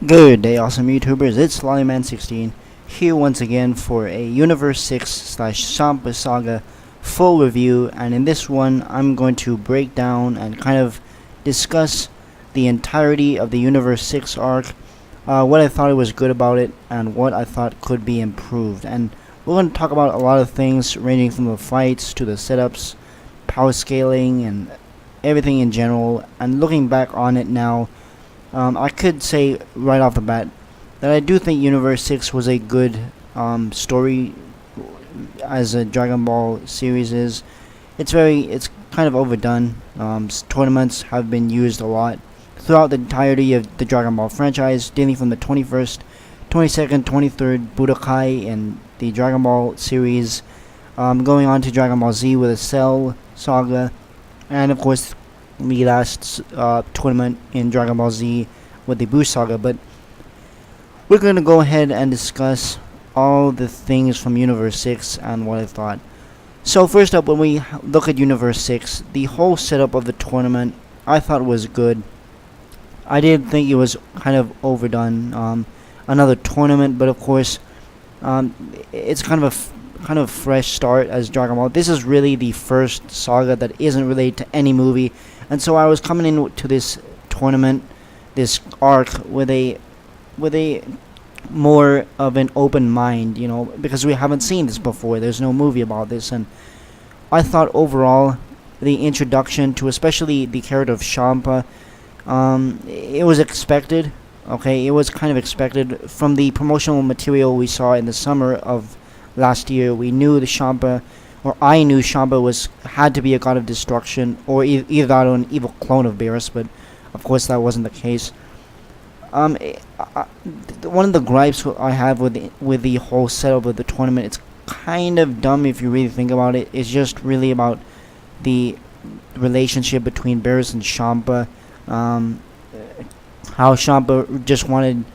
Good day, awesome YouTubers. It's Lollyman16 here once again for a Universe 6/Champa Saga full review, and in this one I'm going to break down and kind of discuss the entirety of the Universe 6 arc, what I thought was good about it, and what I thought could be improved. And we're going to talk about a lot of things ranging from the fights to the setups, power scaling, and everything in general. And looking back on it now, I could say right off the bat that I do think Universe 6 was a good story as a Dragon Ball series is. It's kind of overdone. Tournaments have been used a lot throughout the entirety of the Dragon Ball franchise, dating from the 21st, 22nd, 23rd Budokai in the Dragon Ball series, going on to Dragon Ball Z with a Cell saga, and of course the last tournament in Dragon Ball Z with the Buu saga. But we're going to go ahead and discuss all the things from Universe 6 and what I thought. So first up, when we look at Universe 6, the whole setup of the tournament I thought was good. I did think it was kind of overdone. Another tournament, but of course it's kind of a fresh start as Dragon Ball. This is really the first saga that isn't related to any movie, and so I was coming into this tournament, this arc, with a more of an open mind, because we haven't seen this before. There's no movie about this, and I thought overall the introduction to especially the character of Champa, it was expected. Okay, it was kind of expected from the promotional material we saw in the summer of last year. We knew the Champa, or I knew Champa had to be a god of destruction, or either that or an evil clone of Beerus, but of course that wasn't the case. One of the gripes I have with the whole setup of the tournament, it's kind of dumb if you really think about it. It's just really about the relationship between Beerus and Champa. How Champa just wanted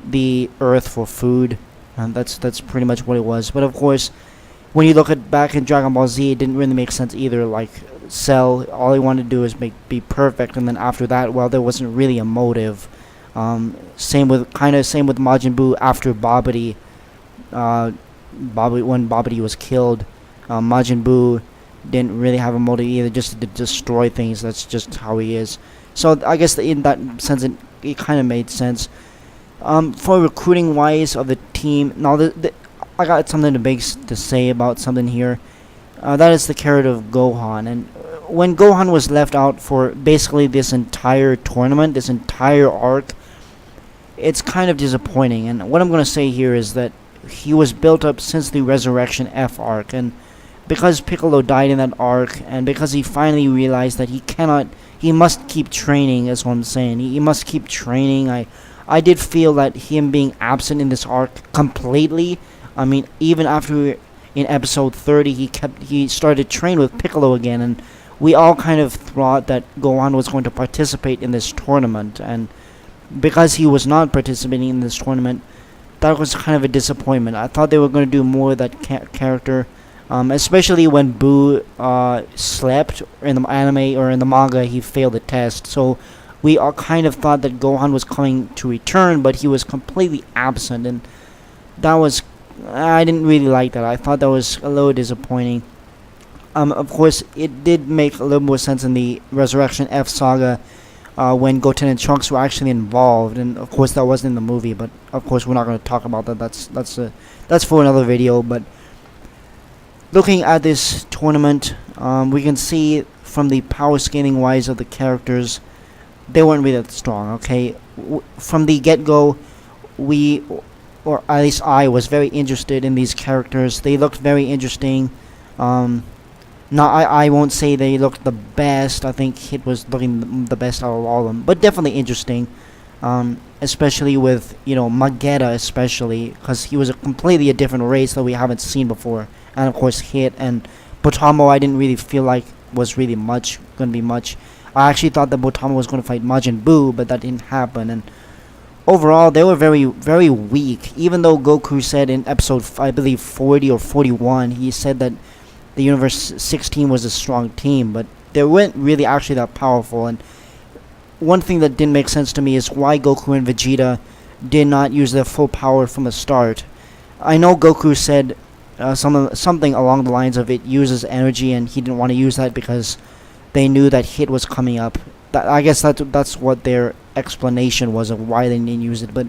the Earth for food, and that's pretty much what it was. But of course, when you look at back in Dragon Ball Z, it didn't really make sense either. Like Cell, all he wanted to do is be perfect, and then after that, well, there wasn't really a motive. Same with Majin Buu after Babidi. When Babidi was killed, Majin Buu didn't really have a motive either, just to destroy things. That's just how he is. So I guess in that sense, it kind of made sense. For recruiting wise of the team, now I got something to say about something here. That is the character of Gohan, and when Gohan was left out for basically this entire tournament, this entire arc, it's kind of disappointing. And what I'm going to say here is that he was built up since the Resurrection F arc, and because Piccolo died in that arc, and because he finally realized that he must keep training, is what I'm saying. He must keep training. I did feel that him being absent in this arc completely, I mean, even after in episode 30 he started to train with Piccolo again, and we all kind of thought that Gohan was going to participate in this tournament, and because he was not participating in this tournament, that was kind of a disappointment. I thought they were going to do more of that character, especially when Buu slept in the anime, or in the manga he failed the test. So we all kind of thought that Gohan was coming to return, but he was completely absent, and I didn't really like that. I thought that was a little disappointing. Of course, it did make a little more sense in the Resurrection F saga, when Goten and Trunks were actually involved, and of course that wasn't in the movie. But of course we're not going to talk about that. That's for another video. But looking at this tournament, we can see from the power scaling wise of the characters, they weren't really that strong. Okay, from the get-go, or at least I was very interested in these characters. They looked very interesting. I won't say they looked the best. I think Hit was looking the best out of all of them, but definitely interesting. Especially with Magetta, especially because he was completely a different race that we haven't seen before, and of course Hit and Botamo. I didn't really feel like was really going to be much. I actually thought that Botamo was going to fight Majin Buu, but that didn't happen. And overall, they were very, very weak. Even though Goku said in episode, I believe 40 or 41, he said that the Universe 16 was a strong team, but they weren't really actually that powerful. And one thing that didn't make sense to me is why Goku and Vegeta did not use their full power from the start. I know Goku said something along the lines of it uses energy, and he didn't want to use that because they knew that hit was coming up. I guess that's what their explanation was of why they didn't use it. But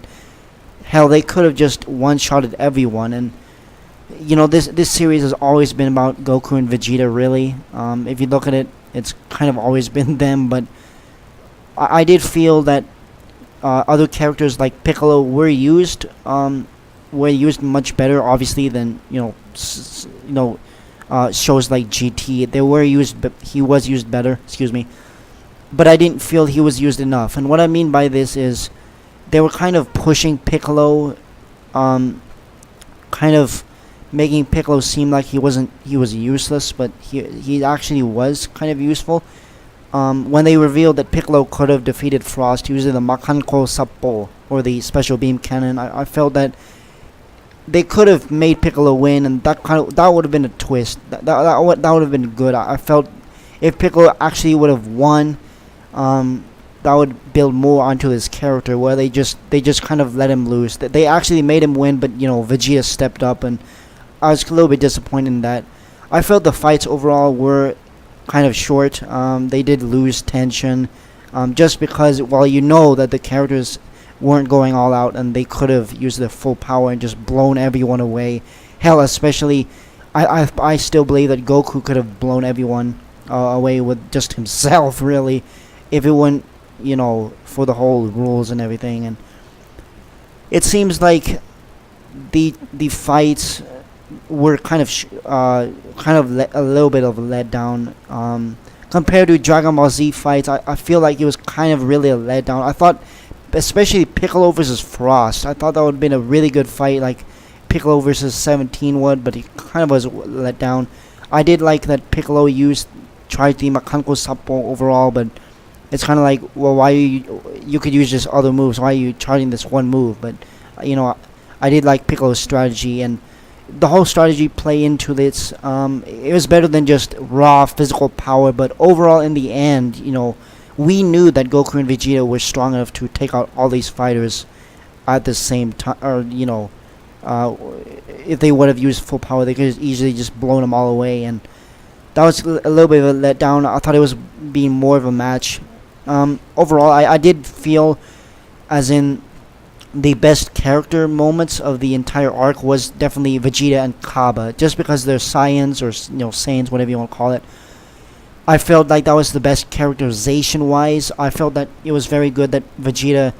hell, they could have just one-shotted everyone. And this series has always been about Goku and Vegeta. Really, if you look at it, it's kind of always been them. But I did feel that other characters like Piccolo were used much better, obviously, than shows like GT. They were used, but he was used better. Excuse me, but I didn't feel he was used enough. And what I mean by this is they were kind of pushing Piccolo, kind of making Piccolo seem like he was useless, but he actually was kind of useful. When they revealed that Piccolo could have defeated Frost using the Makanko Sappo, or the special beam cannon, I felt that they could have made Piccolo win, and that would have been a twist. That would have been good. I felt if Piccolo actually would have won, that would build more onto his character, where they just kind of let him lose. They actually made him win, but Vegeta stepped up, and I was a little bit disappointed in that. I felt the fights overall were kind of short. They did lose tension, just because while that the characters weren't going all out, and they could have used their full power and just blown everyone away. Hell, especially, I still believe that Goku could have blown everyone away with just himself, really, if it weren't, for the whole rules and everything. And it seems like the fights were kind of a little bit of a letdown. Compared to Dragon Ball Z fights, I feel like it was kind of really a letdown. I thought, especially Piccolo versus Frost, I thought that would have been a really good fight, like Piccolo versus 17 would, but it kind of was let down. I did like that Piccolo tried the Makanko Sappo overall, but it's kind of like, well, why you could use just other moves, why are you charging this one move? But I did like Piccolo's strategy, and the whole strategy play into this. It was better than just raw physical power, but overall in the end, we knew that Goku and Vegeta were strong enough to take out all these fighters at the same time. Or, if they would have used full power, they could have easily just blown them all away. And that was a little bit of a letdown. I thought it was being more of a match. Overall, I did feel as in the best character moments of the entire arc was definitely Vegeta and Kaba. Just because they're Saiyans, or Saiyans, whatever you want to call it. I felt like that was the best characterization-wise. I felt that it was very good that Vegeta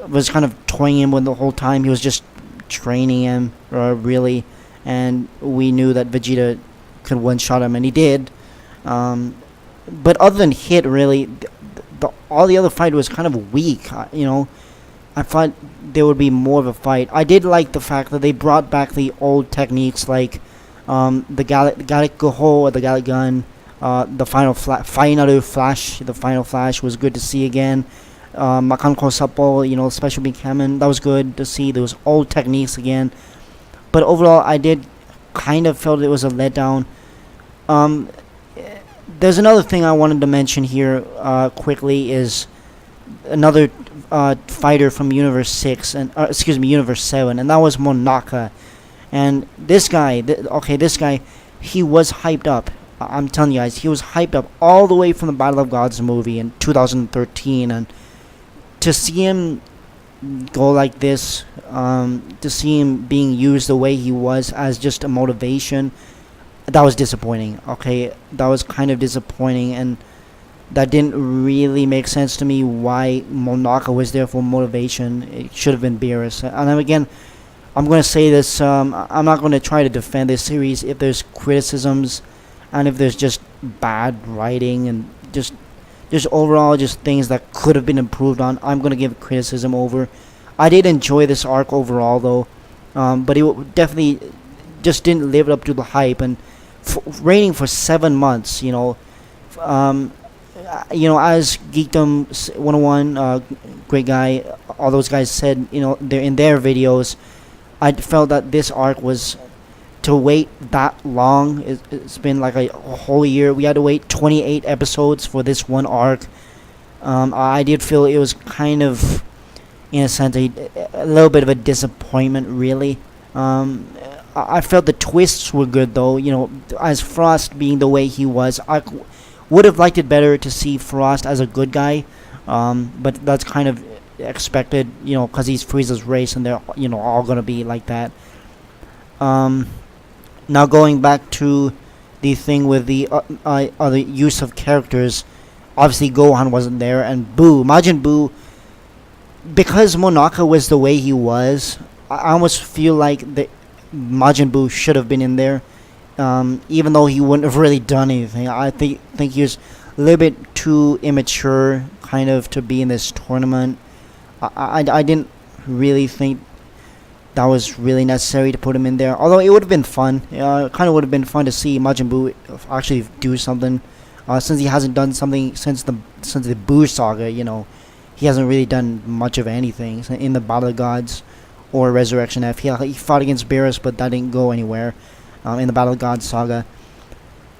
was kind of toying him with the whole time. He was just training him, really. And we knew that Vegeta could one-shot him, and he did. But other than Hit, really, all the other fight was kind of weak. I thought there would be more of a fight. I did like the fact that they brought back the old techniques, like the Gallic Goho, or the Gallic Gun. The final flash. The final flash was good to see again. Makanko Sappo, special beam cannon, that was good to see. Those old techniques again. But overall, I did kind of felt it was a letdown. There's another thing I wanted to mention here quickly is another fighter from Universe 6 and Universe 7, and that was Monaka. And this guy, this guy, he was hyped up. I'm telling you guys, he was hyped up all the way from the Battle of Gods movie in 2013, and to see him go like this, to see him being used the way he was as just a motivation, that was disappointing. That was kind of disappointing, and that didn't really make sense to me why Monaka was there for motivation. It should have been Beerus. And again, I'm going to say this, I'm not going to try to defend this series if there's criticisms and if there's just bad writing and just overall just things that could have been improved on. I'm going to give criticism over. I did enjoy this arc overall, though, but it definitely just didn't live up to the hype. And reigning for 7 months, as Geekdom 101, great guy, all those guys said, they're in their videos, I felt that this arc was, to wait that long, it's been like a whole year. We had to wait 28 episodes for this one arc. I did feel it was kind of in a sense, a little bit of a disappointment, really. Um, I felt the twists were good, though. As Frost being the way he was, I would have liked it better to see Frost as a good guy. But that's kind of expected, because he's Frieza's race, and they're all gonna be like that. Um, Now going back to the thing with the other use of characters, obviously Gohan wasn't there, and Majin Buu, because Monaka was the way he was. I almost feel like the Majin Buu should have been in there, even though he wouldn't have really done anything. I think he was a little bit too immature, kind of, to be in this tournament. I didn't really think that was really necessary to put him in there. Although it would have been fun. It kind of would have been fun to see Majin Buu actually do something. Since he hasn't done something since the Buu saga, he hasn't really done much of anything in the Battle of Gods or Resurrection F. He fought against Beerus, but that didn't go anywhere in the Battle of Gods saga.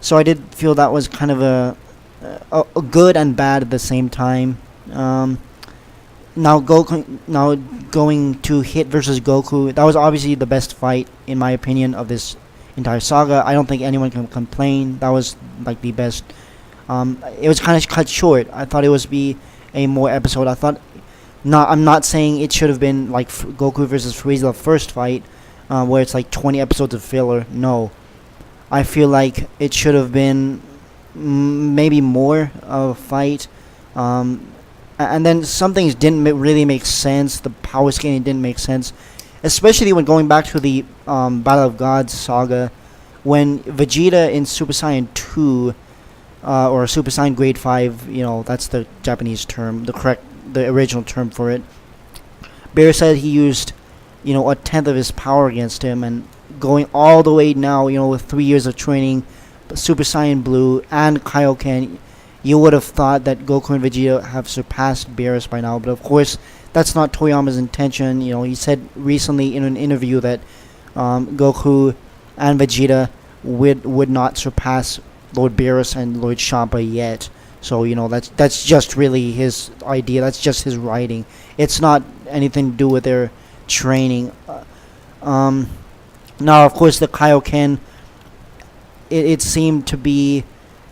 So I did feel that was kind of a good and bad at the same time. Now going to Hit versus Goku, that was obviously the best fight in my opinion of this entire saga. I don't think anyone can complain. That was like the best. It was kind of cut short. I thought it was be a more episode. I'm not saying it should have been like Goku versus Frieza, the first fight, where it's like 20 episodes of filler. No, I feel like it should have been maybe more of a fight. And then some things didn't really make sense. The power scaling didn't make sense, especially when going back to the Battle of Gods saga, when Vegeta in Super Saiyan 2, or Super Saiyan Grade 5, that's the Japanese term, the original term for it. Bear said he used, a tenth of his power against him, and going all the way now, with 3 years of training, Super Saiyan Blue and Kaioken, you would have thought that Goku and Vegeta have surpassed Beerus by now, but of course, that's not Toriyama's intention. He said recently in an interview that Goku and Vegeta would not surpass Lord Beerus and Lord Champa yet. So, that's just really his idea. That's just his writing. It's not anything to do with their training. Now, of course, the Kaioken, it seemed to be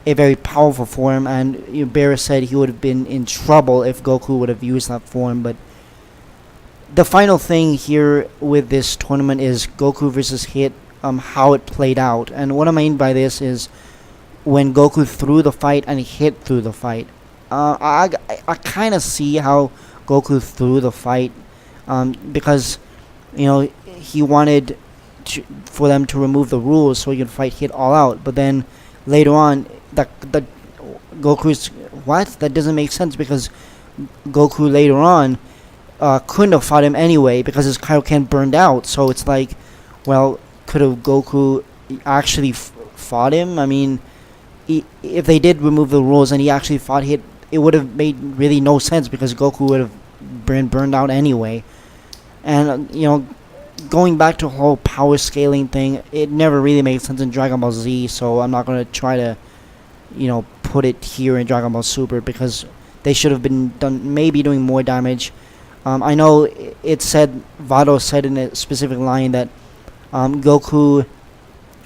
a very powerful form, and Beerus said he would have been in trouble if Goku would have used that form. But the final thing here with this tournament is Goku versus Hit, how it played out. And what I mean by this is when Goku threw the fight and Hit threw the fight. I kind of see how Goku threw the fight, because he wanted for them to remove the rules so he could fight Hit all out. But then later on, that Goku's that doesn't make sense, because Goku later on couldn't have fought him anyway because his Kaioken burned out. So it's like, well, could have Goku actually fought him? I mean, if they did remove the rules and he actually fought Hit, it would have made really no sense because Goku would have been burned out anyway. And going back to the whole power scaling thing, it never really made sense in Dragon Ball Z, so I'm not going to try to put it here in Dragon Ball Super, because they should have been maybe doing more damage. I know Vado said in a specific line that Goku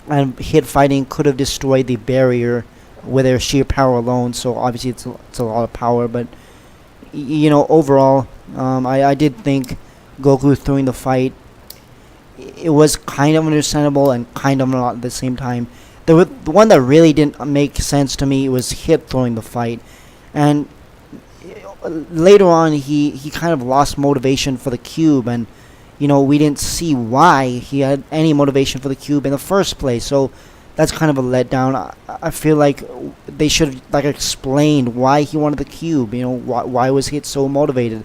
and Hit fighting could have destroyed the barrier with their sheer power alone, so obviously it's a lot of power, but overall, I did think Goku throwing the fight, it was kind of understandable and kind of not at the same time. The one that really didn't make sense to me was Hit throwing the fight, and later on he kind of lost motivation for the cube, and we didn't see why he had any motivation for the cube in the first place. So that's kind of a letdown. I feel like they should have explained why he wanted the cube. Why was Hit so motivated,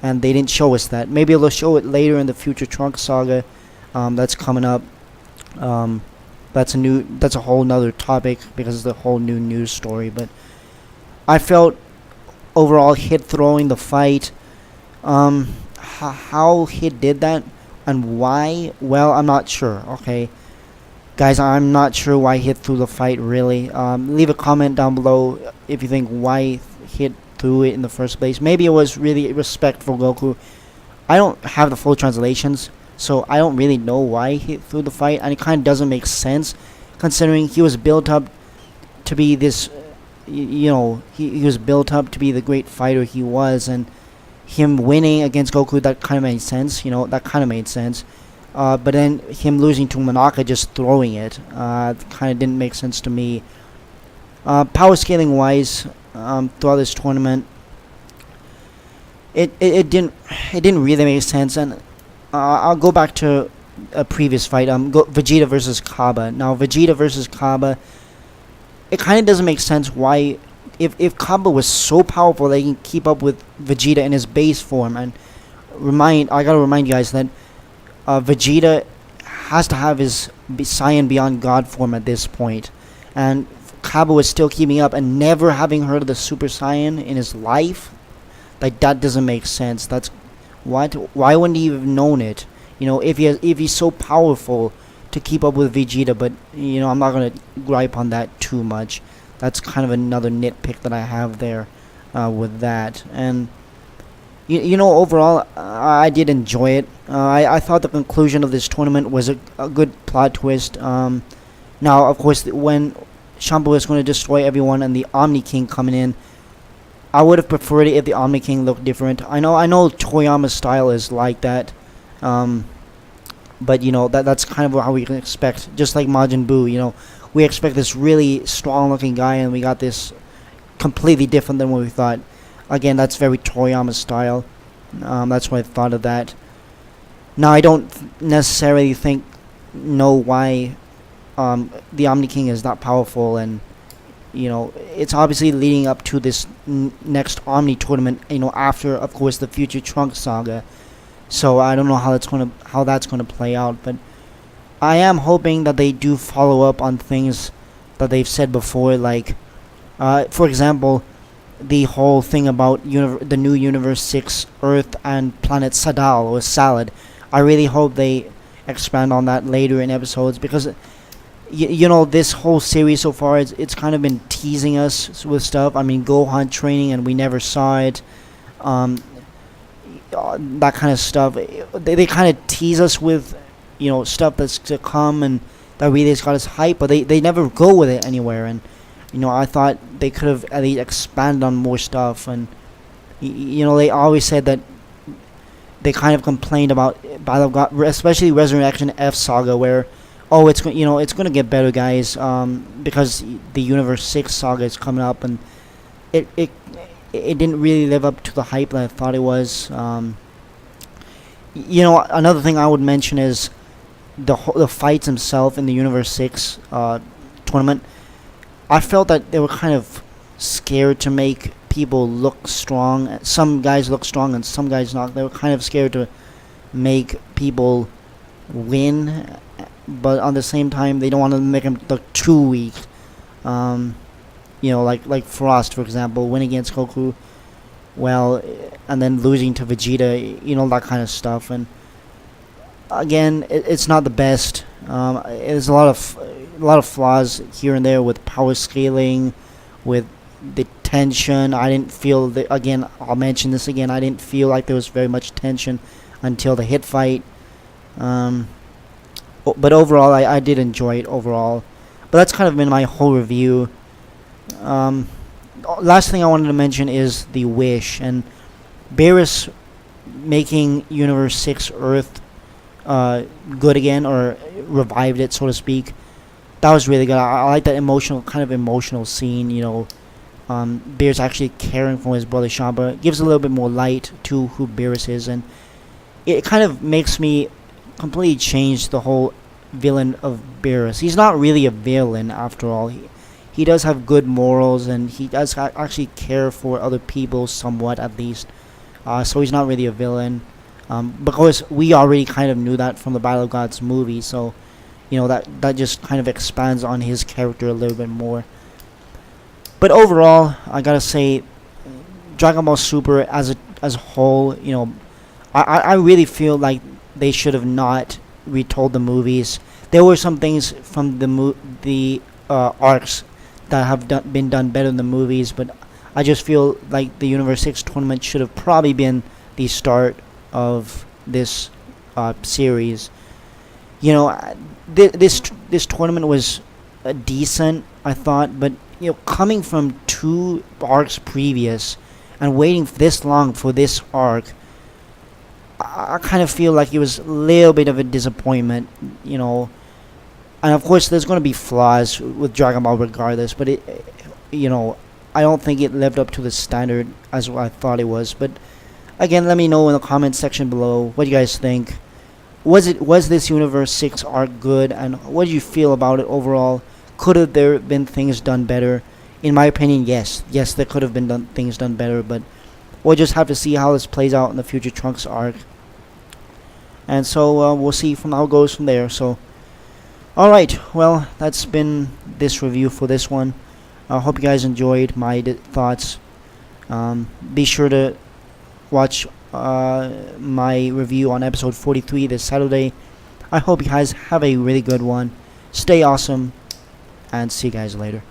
and they didn't show us that. Maybe they'll show it later in the future Trunks saga that's coming up. That's a whole nother topic because it's a whole new news story. But I felt overall Hit throwing the fight, how Hit did that and why, well, I'm not sure. Okay, guys, I'm not sure why Hit threw the fight, really. Leave a comment down below if you think why Hit threw it in the first place. Maybe it was really respect for Goku, I don't have the full translations, so I don't really know why he threw the fight, and it kind of doesn't make sense, considering he was built up to be this, he was built up to be the great fighter he was, and him winning against Goku, that kind of made sense, that kind of made sense. But then him losing to Monaka, just throwing it, kind of didn't make sense to me. Power scaling wise, throughout this tournament, it didn't really make sense, and I'll go back to a previous fight. Vegeta versus Kaba. Now Vegeta versus Kaba, it kind of doesn't make sense why, if Kaba was so powerful that he can keep up with Vegeta in his base form, and I gotta remind you guys that Vegeta has to have his Saiyan Beyond God form at this point, and Kaba was still keeping up and never having heard of the Super Saiyan in his life. Like, that doesn't make sense. That's what. Why wouldn't he have known it? If he's so powerful to keep up with Vegeta, but I'm not gonna gripe on that too much. That's kind of another nitpick that I have there with that. And overall, I did enjoy it. I thought the conclusion of this tournament was a good plot twist. Now, of course, when Champa was going to destroy everyone and the Omni King coming in, I would have preferred it if the Omni King looked different. I know Toriyama's style is like that, but that's kind of how we can expect. Just like Majin Buu, we expect this really strong-looking guy, and we got this completely different than what we thought. Again, that's very Toriyama's style. That's why I thought of that. Now, I don't necessarily know why the Omni King is that powerful, and it's obviously leading up to this next Omni tournament, after, of course, the future Trunks saga. So I don't know how that's gonna play out, but I am hoping that they do follow up on things that they've said before, like, for example, the whole thing about the new Universe 6 Earth and planet Sadal, or Salad. I really hope they expand on that later in episodes, because this whole series so far, it's kind of been teasing us with stuff. I mean, Gohan training, and we never saw it. That kind of stuff. They kind of tease us with, stuff that's to come, and that really has got us hyped, but they never go with it anywhere. And I thought they could have at least expanded on more stuff. And they always said that they kind of complained about Battle of God, especially Resurrection F Saga, where it's going to get better, guys, because the Universe 6 saga is coming up, and it didn't really live up to the hype that I thought it was. Another thing I would mention is the fights themselves in the Universe 6 tournament. I felt that they were kind of scared to make people look strong. Some guys look strong and some guys not. They were kind of scared to make people win, but on the same time, they don't want to make them look too weak. Like Frost, for example, winning against Goku, and then losing to Vegeta, that kind of stuff. And again, it's not the best. There's a lot of flaws here and there with power scaling, with the tension. I didn't feel that. Again, I'll mention this again. I didn't feel like there was very much tension until the hit fight. But overall, I did enjoy it overall. But that's kind of been my whole review. Last thing I wanted to mention is the Wish, and Beerus making Universe 6 Earth good again, or revived it, so to speak. That was really good. I like that emotional scene, Beerus actually caring for his brother Champa. Gives a little bit more light to who Beerus is, and it kind of makes me completely change the whole villain of Beerus. He's not really a villain after all. He does have good morals, and he does actually care for other people somewhat, at least. So he's not really a villain. Because we already kind of knew that from the Battle of Gods movie, so that just kind of expands on his character a little bit more. But overall, I gotta say, Dragon Ball Super as a whole, I really feel like they should have not retold the movies. There were some things from the arcs that have been done better than the movies, but I just feel like the Universe 6 tournament should have probably been the start of this series. You know, this tournament was decent, I thought, but coming from 2 arcs previous and waiting this long for this arc, I kind of feel like it was a little bit of a disappointment. And of course there's going to be flaws with Dragon Ball regardless, but I don't think it lived up to the standard as I thought it was. But again, let me know in the comment section below what you guys think. Was this Universe 6 arc good, and what do you feel about it overall? Could have there been things done better? In my opinion, yes, there could have been things done better, but we'll just have to see how this plays out in the future Trunks arc. And so we'll see how it goes from there. So, alright, well, that's been this review for this one. I hope you guys enjoyed my thoughts. Be sure to watch my review on episode 43 this Saturday. I hope you guys have a really good one. Stay awesome, and see you guys later.